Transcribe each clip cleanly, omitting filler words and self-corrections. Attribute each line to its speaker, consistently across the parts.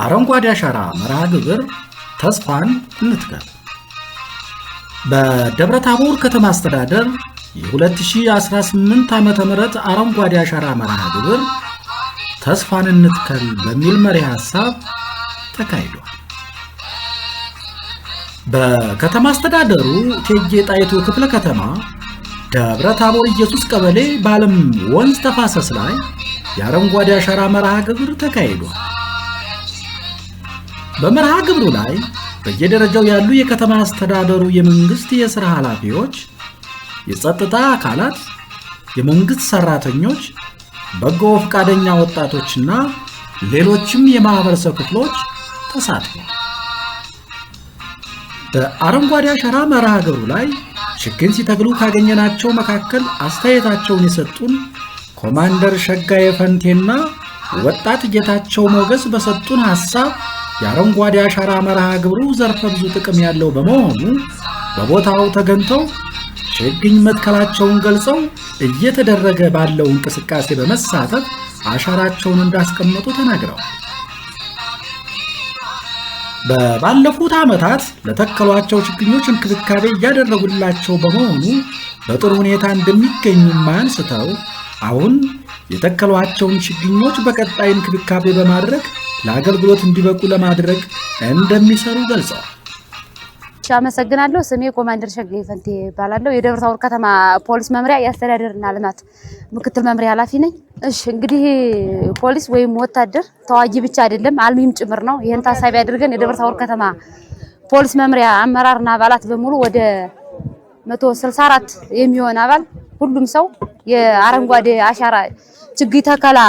Speaker 1: አረንጓዴ አሻራ መርሃ ግብር ተስፋን እንትከል በደብረ ታቦር ከተማ አስተዳደር የ2018 ዓመተ ምህረት አረንጓዴ አሻራ መርሃ ግብር ተስፋን እንትከል በሚል መሪ ሐሳብ ተካሂዷል። በከተማ አስተዳደሩ እቴጌ ጣይቱ ክፍለ ከተማ ደብረ ታቦር ኢየሱስ ቀበሌ ባለም ወንዝ ተፋሰስ ላይ የአረንጓዴ አሻራ መርሃ ግብር ተካሂዷል። በመርሃ ግብሩ ላይ በየደረጃው ያሉ የከተማ አስተዳደሩ የመንግስት የሥራ ኃላፊዎች፣ የጸጥታ አካላት፣ የመንግስት ሰራተኞች፣ በጎ ፈቃደኛ ወጣቶችና ሌሎችም የማህበረሰብ ክፍሎች ተሳትፈዋል። በአረንጓዴ አሻራ መርሃ ግብሩ ላይ ችግኝ ሲተክሉ ካገኘናቸው መካከል አስተያየታቸውን የሰጡን ኮማንደር ሸጋዬ ፈንቴና ወጣት ጌታቸው ሞገስ በሰጡን ሐሳብ የአረንጓዴ አሻራ መርሃ ግብሩ ዘርፈ ብዙ ጥቅም ያለው በመሆኑ በቦታው ተገኝተው ችግኝ መትከላቸውን ገልጸው እየተደረገ ባለው እንቅስቃሴ በመሳተፍ አሻራቸውን እንዳስቀመጡ ተናግረዋል። ባለፉት ዓመታት ለተከሏቸው ችግኞች እንክብካቤ እያደረጉላቸው በመሆኑ በጥሩ ሁኔታ እንደሚገኙ አንስተው አሁን የተከሏቸውን ችግኞች በቀጣይ እንክብካቤ በማድረግ ለአገልግሎት እንዲበቁ ለማድረግ እንደሚሰሩ ገልጸዋል።
Speaker 2: አመሰግናለሁ። ስሜ ኮማንደር ሸጋዬ ፈንቴ እባላለሁ። የደብረ ታቦር ከተማ ፖሊስ መምሪያ የአስተዳደርና ልማት ምክትል መምሪያ ኃላፊ ነኝ። እሺ እንግዲህ ፖሊስ ወይም ወታደር ተዋጊ ብቻ አይደለም አልሚም ጭምር ነው። ይሄን ታሳቢ አድርገን የደብረ ታቦር ከተማ ፖሊስ መምሪያ አመራርና አባላት በሙሉ ወደ 164 የሚሆን አባል ሁሉም ሰው የአረንጓዴ አሻራ ችግኝ ተከላ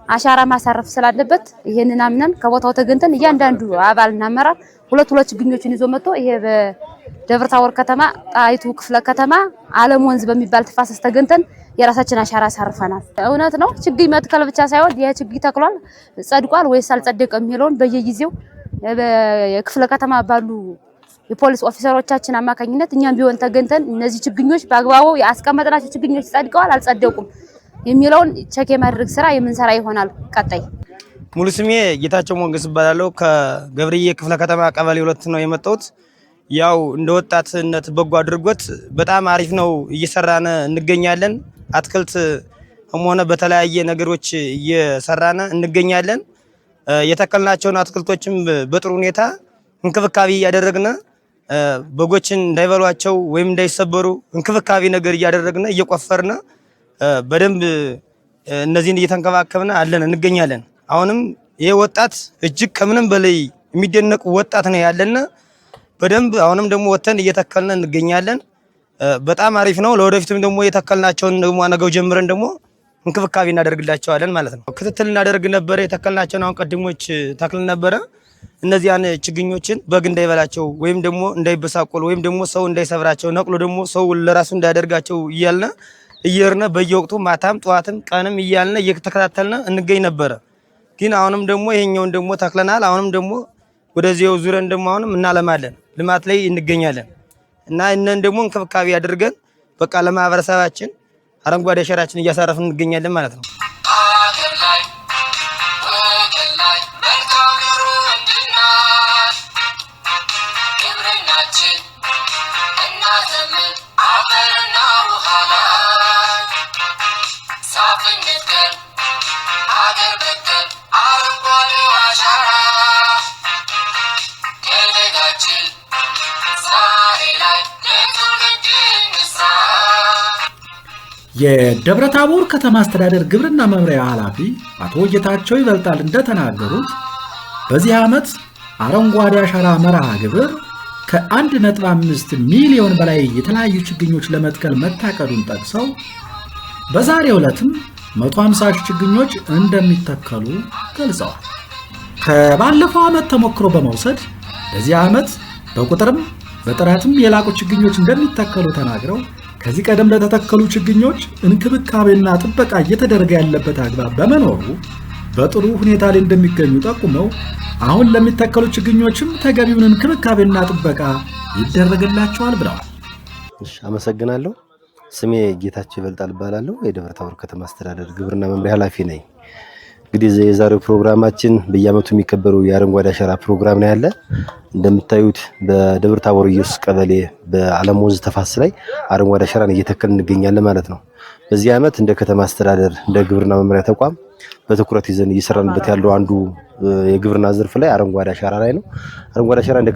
Speaker 2: አሻራ ማሳረፍ ስላለበት ይሄንን አምነን ከቦታው ተገንተን እያንዳንዱ አባልና አመራር ሁለት ችግኞችን ይዞ መጥቶ ይሄ በደብረ ታቦር ከተማ ጣይቱ ክፍለ ከተማ ዓለም ወንዝ በሚባል ተፋሰስ ተገንተን የራሳችን አሻራ አሳርፈናል። እውነት ነው። ችግኝ መትከል ብቻ ሳይሆን የችግኝ ተክሏል ጸድቋል ወይስ አልጸደቀም የሚለውን በየጊዜው የክፍለ ከተማ ባሉ የፖሊስ ኦፊሰሮቻችን አማካኝነት እኛም ቢሆን ተገንተን እነዚህ ችግኞች በአግባቡ ያስቀመጥናቸው ችግኞች ጸድቀዋል አልጸደቁም የሚለውን ቼክ የማድረግ ስራ የምንሰራ ይሆናል። ቀጣይ
Speaker 3: ሙሉ ስሜ ጌታቸው ሞገስ እባላለሁ። ከገብርዬ ክፍለ ከተማ ቀበሌ 2 ነው የመጣሁት። ያው እንደ ወጣትነት በጎ አድርጎት በጣም አሪፍ ነው እየሰራነ እንገኛለን። አትክልት ሆነ በተለያየ ነገሮች እየሰራነ እንገኛለን። የተከልናቸውን አትክልቶችም በጥሩ ሁኔታ እንክብካቤ እያደረግነ በጎችን እንዳይበሏቸው ወይም እንዳይሰበሩ እንክብካቤ ነገር እያደረግነ እየቆፈርነ በደንብ እነዚህን እየተንከባከብነ አለን እንገኛለን። አሁንም ይሄ ወጣት እጅግ ከምንም በላይ የሚደነቅ ወጣት ነው ያለና በደንብ አሁንም ደግሞ ወተን እየተከልነ እንገኛለን። በጣም አሪፍ ነው። ለወደፊቱም ደግሞ የተከልናቸውን ደግሞ አነገው ጀምረን ደግሞ እንክብካቤ እናደርግላቸዋለን ማለት ነው። ክትትል እናደርግ ነበር። የተከልናቸውን አሁን ቀድሞች ተክል ነበረ። እነዚያን ችግኞችን በግ እንዳይበላቸው ወይም ደግሞ እንዳይበሳቆሉ ወይም ደግሞ ሰው እንዳይሰብራቸው ነቅሎ ደግሞ ሰው ለራሱ እንዳያደርጋቸው እያልነ እየርነ በየወቅቱ ማታም ጧትም ቀንም እያልነ እየተከታተልነ እንገኝ ነበር። ግን አሁንም ደግሞ ይሄኛውን ደግሞ ተክለናል። አሁንም ደግሞ ወደዚያው ዙረን ደግሞ አሁንም እናለማለን። ልማት ላይ እንገኛለን እና እነን ደግሞ እንክብካቤ አድርገን በቃ ለማህበረሰባችን አረንጓዴ አሻራችን እያሳረፍን እንገኛለን ማለት ነው።
Speaker 1: የደብረ ታቦር ከተማ አስተዳደር ግብርና መምሪያ ኃላፊ አቶ ጌታቸው ይበልጣል እንደተናገሩት በዚህ ዓመት አረንጓዴ አሻራ መርሃ ግብር ከ1.5 ሚሊዮን በላይ የተለያዩ ችግኞች ለመትከል መታቀዱን ጠቅሰው በዛሬው ዕለትም 150 ችግኞች እንደሚተከሉ ገልጸዋል። ከባለፈው ዓመት ተሞክሮ በመውሰድ በዚህ ዓመት በቁጥርም በጥራትም የላቁ ችግኞች እንደሚተከሉ ተናግረው ከዚህ ቀደም ለተተከሉ ችግኞች እንክብካቤና ጥበቃ እየተደረገ ያለበት አግባብ በመኖሩ በጥሩ ሁኔታ ላይ እንደሚገኙ ጠቁመው አሁን ለሚተከሉ ችግኞችም ተገቢውን እንክብካቤና ጥበቃ ይደረግላቸዋል ብለዋል።
Speaker 4: እሺ አመሰግናለሁ። ስሜ ጌታቸው ይበልጣል እባላለሁ። የደብረ ታቦር ከተማ አስተዳደር ግብርና መምሪያ ኃላፊ ነኝ። እንግዲህ የዛሬው ፕሮግራማችን በየዓመቱ የሚከበረው የአረንጓዴ አሻራ ፕሮግራም ነው ያለ። እንደምታዩት በደብረ ታቦር ኢየሱስ ቀበሌ በዓለም ወንዝ ተፋሰስ ላይ አረንጓዴ አሻራን እየተከልን እንገኛለን ማለት ነው። በዚህ ዓመት እንደ ከተማ አስተዳደር እንደ ግብርና መምሪያ ተቋም በትኩረት ይዘን እየሰራንበት ያለው አንዱ የግብርና ዘርፍ ላይ አረንጓዴ አሻራ ላይ ነው። አረንጓዴ አሻራ እንደ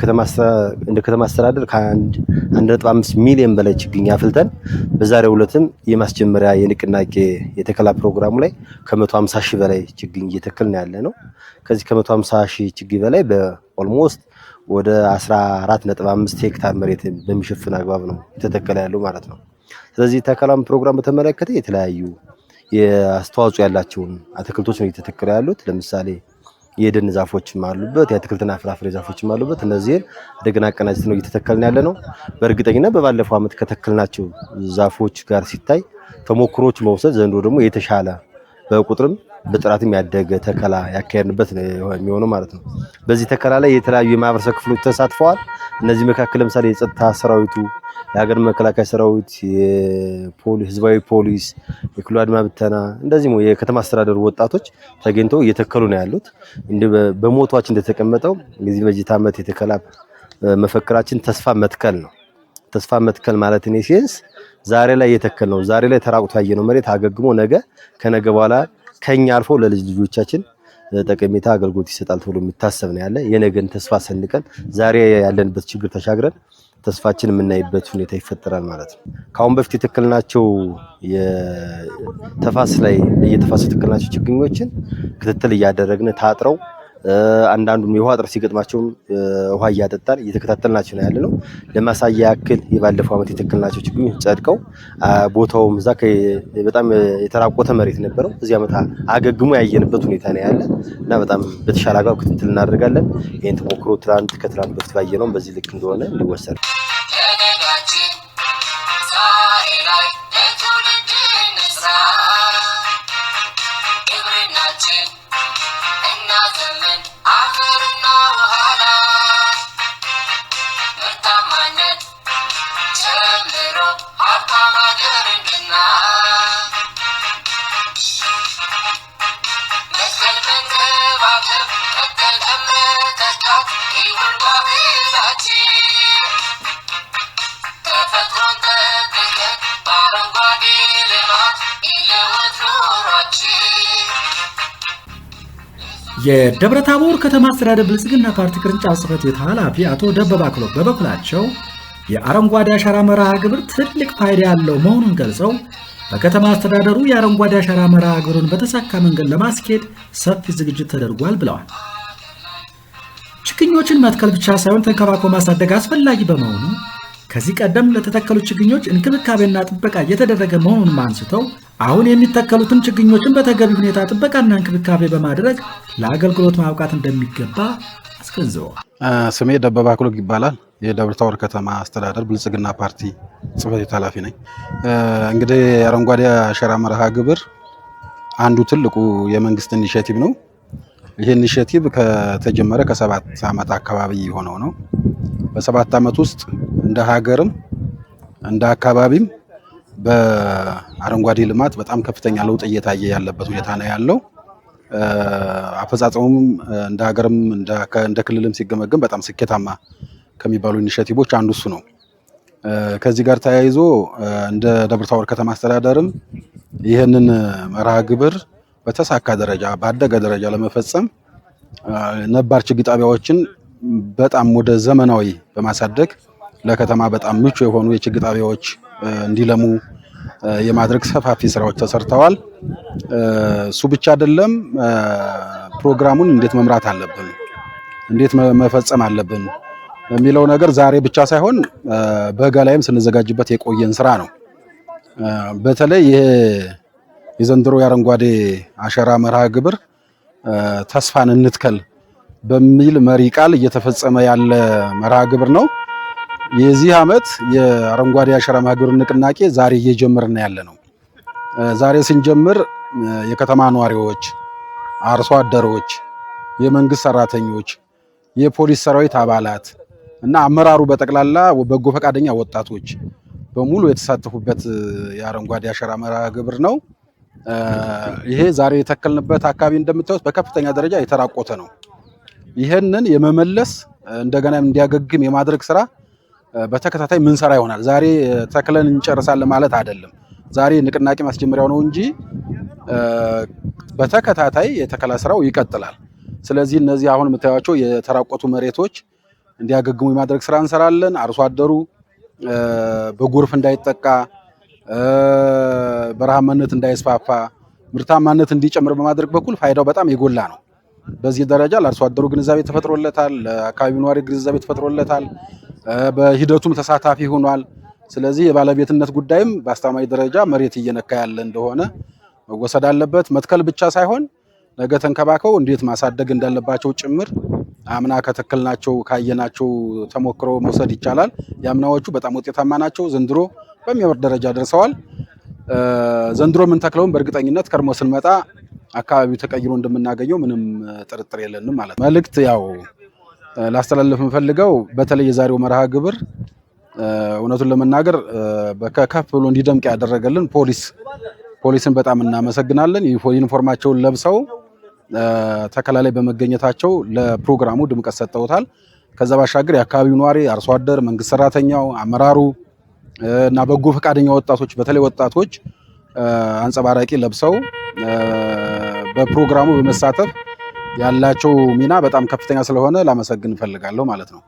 Speaker 4: ከተማ አስተዳደር ከ1.5 ሚሊዮን በላይ ችግኝ አፍልተን በዛሬው ዕለትም የማስጀመሪያ የንቅናቄ የተከላ ፕሮግራሙ ላይ ከ150 ሺህ በላይ ችግኝ እየተከልን ያለ ነው። ከዚህ ከ150 ሺህ ችግኝ በላይ በኦልሞስት ወደ 14.5 ሄክታር መሬት በሚሸፍን አግባብ ነው የተተከለ ያለው ማለት ነው። ስለዚህ ተከላም ፕሮግራም በተመለከተ የተለያዩ የአስተዋጽኦ ያላቸውን አትክልቶች ነው እየተተከሉ ያሉት። ለምሳሌ የደን ዛፎችም አሉበት፣ የአትክልትና ፍራፍሬ ዛፎችም አሉበት። እነዚህን እንደገና አቀናጅተን ነው እየተተከልን ያለ ነው። በእርግጠኝነት በባለፈው ዓመት ከተከልናቸው ዛፎች ጋር ሲታይ ተሞክሮች መውሰድ ዘንድሮ ደግሞ የተሻለ በቁጥርም በጥራትም ያደገ ተከላ ያካሄድንበት ነው የሚሆነው ማለት ነው። በዚህ ተከላ ላይ የተለያዩ የማህበረሰብ ክፍሎች ተሳትፈዋል። እነዚህ መካከል ለምሳሌ የጸጥታ ሰራዊቱ፣ የሀገር መከላከያ ሰራዊት፣ ህዝባዊ ፖሊስ፣ የክልሉ አድማ ብተና እንደዚህም የከተማ አስተዳደሩ ወጣቶች ተገኝተው እየተከሉ ነው ያሉት። በሞቷችን እንደተቀመጠው እንግዲህ በዚህ ዓመት የተከላ መፈክራችን ተስፋ መትከል ነው። ተስፋ መትከል ማለት ነው ሴንስ ዛሬ ላይ የተከል ነው። ዛሬ ላይ ተራቁቶ ያየነው መሬት አገግሞ ነገ ከነገ በኋላ ከኛ አልፎ ለልጅ ልጆቻችን ጠቀሜታ አገልግሎት ይሰጣል ተብሎ የሚታሰብ ነው ያለ። የነገን ተስፋ ሰንቀን ዛሬ ያለንበት ችግር ተሻግረን ተስፋችን የምናይበት ሁኔታ ይፈጠራል ማለት ነው። ካሁን በፊት የተከልናቸው የተፋሰስ ላይ በየተፋሰሱ የተከልናቸው ችግኞችን ክትትል እያደረግን ታጥረው አንዳንዱም የውሃ እጥረት ሲገጥማቸውም ውሃ እያጠጣን እየተከታተልናቸው ነው ያለነው። ለማሳያ ያክል የባለፈው ዓመት የተከልናቸው ችግኞች ጸድቀው ቦታውም እዛ በጣም የተራቆተ መሬት ነበረው። እዚህ ዓመት አገግሞ ያየንበት ሁኔታ ነው ያለ እና በጣም በተሻለ አግባብ ክትትል እናደርጋለን። ይሄን ተሞክሮ ከትላንት በፊት ባየነው በዚህ ልክ እንደሆነ እንዲወሰድ
Speaker 1: የደብረ ታቦር ከተማ አስተዳደር ብልጽግና ፓርቲ ቅርንጫፍ ጽሕፈት ቤት ኃላፊ አቶ ደበበ አክሎግ በበኩላቸው የአረንጓዴ አሻራ መርሃ ግብር ትልቅ ፋይዳ ያለው መሆኑን ገልጸው በከተማ አስተዳደሩ የአረንጓዴ አሻራ መርሃ ግብሩን በተሳካ መንገድ ለማስኬድ ሰፊ ዝግጅት ተደርጓል ብለዋል። ችግኞችን መትከል ብቻ ሳይሆን ተንከባክቦ ማሳደግ አስፈላጊ በመሆኑ ከዚህ ቀደም ለተተከሉ ችግኞች እንክብካቤና ጥበቃ እየተደረገ መሆኑን አንስተው አሁን የሚተከሉትን ችግኞችን በተገቢ ሁኔታ ጥበቃና እንክብካቤ በማድረግ ለአገልግሎት ማብቃት እንደሚገባ አስገንዝበዋል።
Speaker 5: ስሜ ደበበ አክሎግ ይባላል። የደብረ ታቦር ከተማ አስተዳደር ብልጽግና ፓርቲ ጽሕፈት ቤት ኃላፊ ነኝ። እንግዲህ የአረንጓዴ አሻራ መርሃ ግብር አንዱ ትልቁ የመንግስት ኢኒሼቲቭ ነው። ይህ ኢኒሼቲቭ ከተጀመረ ከ7 ዓመት አካባቢ የሆነው ነው። በ7 ዓመት ውስጥ እንደ ሀገርም እንደ አካባቢም በአረንጓዴ ልማት በጣም ከፍተኛ ለውጥ እየታየ ያለበት ሁኔታ ነው ያለው። አፈጻጸሙም እንደ ሀገርም እንደ ክልልም ሲገመገም በጣም ስኬታማ ከሚባሉ ኢኒሼቲቮች አንዱ እሱ ነው። ከዚህ ጋር ተያይዞ እንደ ደብረ ታቦር ከተማ አስተዳደርም ይህንን መርሃ ግብር በተሳካ ደረጃ ባደገ ደረጃ ለመፈጸም ነባር ችግኝ ጣቢያዎችን በጣም ወደ ዘመናዊ በማሳደግ ለከተማ በጣም ምቹ የሆኑ የችግኝ ጣቢያዎች እንዲለሙ የማድረግ ሰፋፊ ስራዎች ተሰርተዋል። እሱ ብቻ አይደለም፣ ፕሮግራሙን እንዴት መምራት አለብን፣ እንዴት መፈጸም አለብን የሚለው ነገር ዛሬ ብቻ ሳይሆን በጋ ላይም ስንዘጋጅበት የቆየን ስራ ነው። በተለይ ይሄ የዘንድሮ የአረንጓዴ አሻራ መርሃ ግብር ተስፋን እንትከል በሚል መሪ ቃል እየተፈጸመ ያለ መርሃ ግብር ነው። የዚህ ዓመት የአረንጓዴ አሻራ መርሃ ግብር ንቅናቄ ዛሬ እየጀመርን ያለ ነው። ዛሬ ስንጀምር የከተማ ነዋሪዎች፣ አርሶ አደሮች፣ የመንግስት ሰራተኞች፣ የፖሊስ ሰራዊት አባላት እና አመራሩ በጠቅላላ በጎ ፈቃደኛ ወጣቶች በሙሉ የተሳተፉበት የአረንጓዴ አሻራ መርሃ ግብር ነው። ይሄ ዛሬ የተከልንበት አካባቢ እንደምታዩት በከፍተኛ ደረጃ የተራቆተ ነው። ይሄንን የመመለስ እንደገና እንዲያገግም የማድረግ ስራ በተከታታይ ምን ሰራ ይሆናል። ዛሬ ተክለን እንጨርሳለን ማለት አይደለም። ዛሬ ንቅናቄ ማስጀመሪያው ነው እንጂ በተከታታይ የተከላ ስራው ይቀጥላል። ስለዚህ እነዚህ አሁን የምታዩቸው የተራቆቱ መሬቶች እንዲያገግሙ የማድረግ ስራ እንሰራለን። አርሶ አደሩ በጎርፍ እንዳይጠቃ፣ በረሃማነት እንዳይስፋፋ፣ ምርታማነት እንዲጨምር በማድረግ በኩል ፋይዳው በጣም የጎላ ነው። በዚህ ደረጃ ለአርሶ አደሩ ግንዛቤ ተፈጥሮለታል፣ ለአካባቢው ነዋሪ ግንዛቤ ተፈጥሮለታል፣ በሂደቱም ተሳታፊ ሆኗል። ስለዚህ የባለቤትነት ጉዳይም በአስተማማኝ ደረጃ መሬት እየነካ ያለ እንደሆነ መወሰድ አለበት። መትከል ብቻ ሳይሆን ነገ ተንከባከው እንዴት ማሳደግ እንዳለባቸው ጭምር አምና ከተከልናቸው ካየናቸው ተሞክሮ መውሰድ ይቻላል። የአምናዎቹ በጣም ውጤታማ ናቸው። ዘንድሮ በሚያምር ደረጃ ደርሰዋል። ዘንድሮ ምን ተክለውን በእርግጠኝነት ከርሞ ስንመጣ አካባቢው ተቀይሮ እንደምናገኘው ምንም ጥርጥር የለንም ማለት ነው። መልእክት ያው ላስተላለፍ የምፈልገው በተለይ የዛሬው መርሃ ግብር እውነቱን ለመናገር ከፍ ብሎ እንዲደምቅ ያደረገልን ፖሊስን በጣም እናመሰግናለን። ዩኒፎርማቸውን ለብሰው ተከላ ላይ በመገኘታቸው ለፕሮግራሙ ድምቀት ሰጥተውታል። ከዛ ባሻገር የአካባቢው ነዋሪ፣ አርሶ አደር፣ መንግስት ሰራተኛው፣ አመራሩ እና በጎ ፈቃደኛ ወጣቶች በተለይ ወጣቶች አንጸባራቂ ለብሰው በፕሮግራሙ በመሳተፍ ያላቸው ሚና በጣም ከፍተኛ ስለሆነ ላመሰግን እፈልጋለሁ ማለት ነው።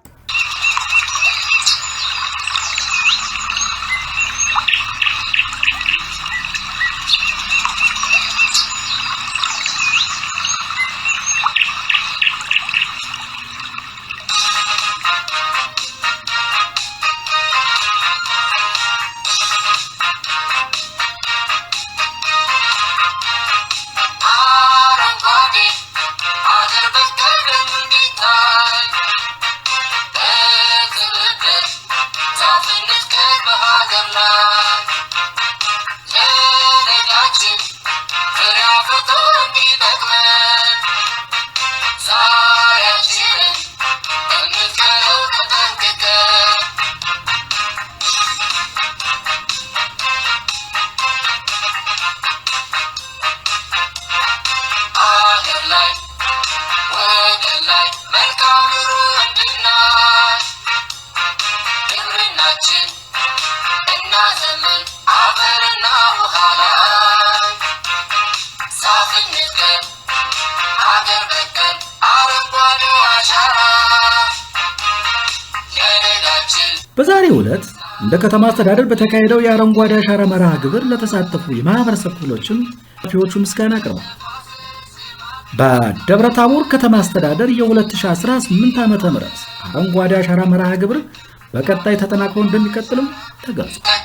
Speaker 1: በዛሬው ዕለት እንደ ከተማ አስተዳደር በተካሄደው የአረንጓዴ አሻራ መርሃ ግብር ለተሳተፉ የማህበረሰብ ክፍሎችም ኃላፊዎቹ ምስጋና አቅርበዋል። በደብረ ታቦር ከተማ አስተዳደር የ2018 ዓ.ም አረንጓዴ አሻራ መርሃ ግብር በቀጣይ ተጠናክሮ እንደሚቀጥልም ተገልጿል።